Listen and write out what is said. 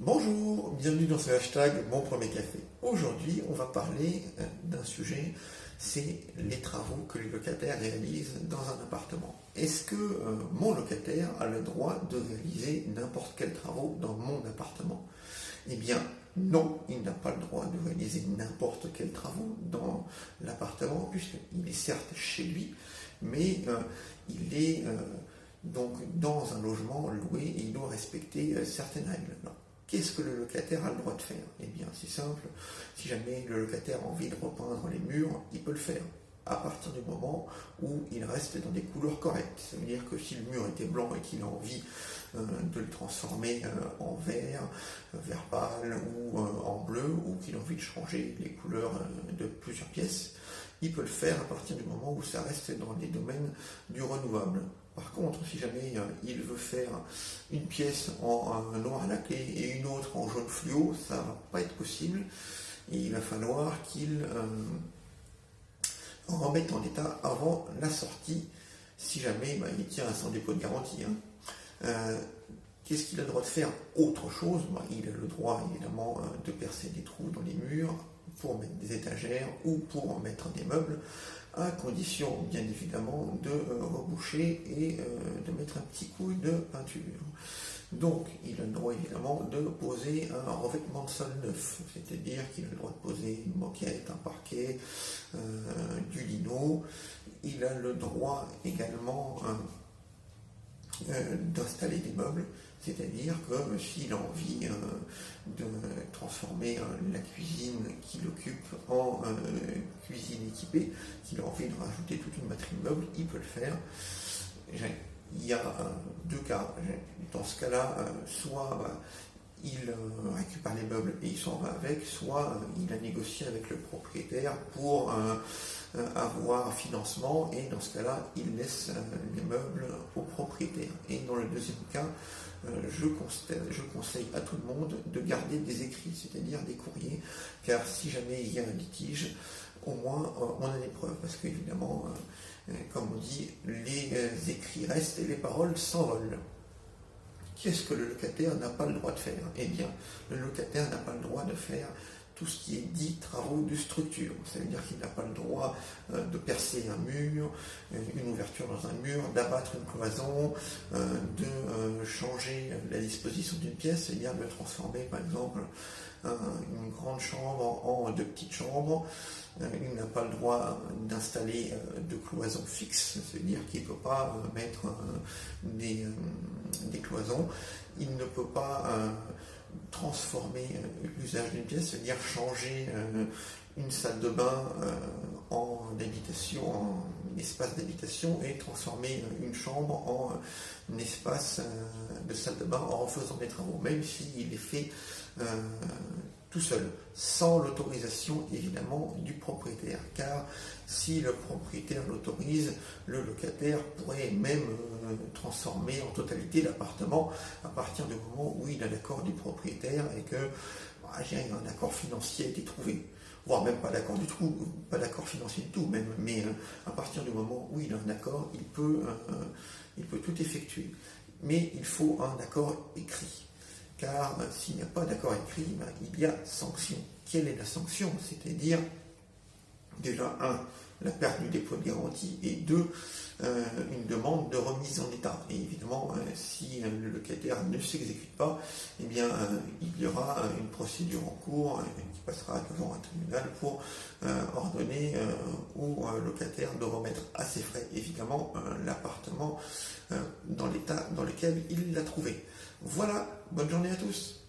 Bonjour, bienvenue dans ce hashtag Mon Premier Café. Aujourd'hui, on va parler d'un sujet, c'est les travaux que les locataires réalisent dans un appartement. Est-ce que mon locataire a le droit de réaliser n'importe quels travaux dans mon appartement? Eh bien, non, il n'a pas le droit de réaliser n'importe quels travaux dans l'appartement, puisqu'il est certes chez lui, mais il est donc dans un logement loué et il doit respecter certaines règles. Non. Qu'est-ce que le locataire a le droit de faire? Eh bien, c'est simple. Si jamais le locataire a envie de repeindre les murs, il peut le faire. À partir du moment où il reste dans des couleurs correctes. Ça veut dire que si le mur était blanc et qu'il a envie de le transformer en vert pâle ou en bleu, ou qu'il a envie de changer les couleurs de plusieurs pièces, il peut le faire à partir du moment où ça reste dans les domaines du renouvelable. Par contre, si jamais il veut faire une pièce en noir laqué et une autre en jaune fluo, ça ne va pas être possible. Et il va falloir qu'il remette en état avant la sortie, si jamais il tient à son dépôt de garantie. Qu'est-ce qu'il a le droit de faire autre chose? Il a le droit évidemment de percer des trous dans les murs pour mettre des étagères ou pour mettre des meubles, à condition bien évidemment de reboucher et de mettre un petit coup de peinture. Donc il a le droit évidemment de poser un revêtement de sol neuf, c'est-à-dire qu'il a le droit de poser une moquette, un parquet, du lino. Il a le droit également d'installer des meubles, c'est-à-dire que s'il a envie de transformer la cuisine qu'il occupe en cuisine équipée, qu'il a envie de rajouter toute une batterie de meubles, il peut le faire. Il y a deux cas. Dans ce cas-là, soit il récupère les meubles et il s'en va avec, soit il a négocié avec le propriétaire pour avoir financement, et dans ce cas-là, il laisse les meubles au propriétaire. Et dans le deuxième cas, je conseille à tout le monde de garder des écrits, c'est-à-dire des courriers, car si jamais il y a un litige, au moins on a des preuves, parce qu'évidemment, comme on dit, les écrits restent et les paroles s'envolent. Qu'est-ce que le locataire n'a pas le droit de faire? Eh bien, le locataire n'a pas le droit de faire tout ce qui est dit travaux de structure. Ça veut dire qu'il n'a pas le droit de percer un mur, une ouverture dans un mur, d'abattre une cloison, de changer la disposition d'une pièce, c'est-à-dire de transformer par exemple une grande chambre en deux petites chambres. Il n'a pas le droit d'installer de cloisons fixes, c'est-à-dire qu'il ne peut pas mettre des cloisons. Il ne peut pas transformer l'usage d'une pièce, c'est-à-dire changer une salle de bain en espace d'habitation, et transformer une chambre en un espace de salle de bain en faisant des travaux, même s'il est fait tout seul, sans l'autorisation évidemment du propriétaire, car si le propriétaire l'autorise, le locataire pourrait même transformer en totalité l'appartement à partir du moment où il a l'accord du propriétaire et que un accord financier a été trouvé, voire même pas d'accord du tout, pas d'accord financier du tout, même, mais à partir du moment où il a un accord, il peut tout effectuer. Mais il faut un accord écrit. Car s'il n'y a pas d'accord écrit, il y a sanction. Quelle est la sanction? C'est-à-dire, déjà, la perte du dépôt de garantie, et deux, une demande de remise en état. Et évidemment, si le locataire ne s'exécute pas, eh bien, il y aura une procédure en cours qui passera devant un tribunal pour ordonner au locataire de remettre à ses frais, évidemment, l'appartement dans l'état dans lequel il l'a trouvé. Voilà, bonne journée à tous.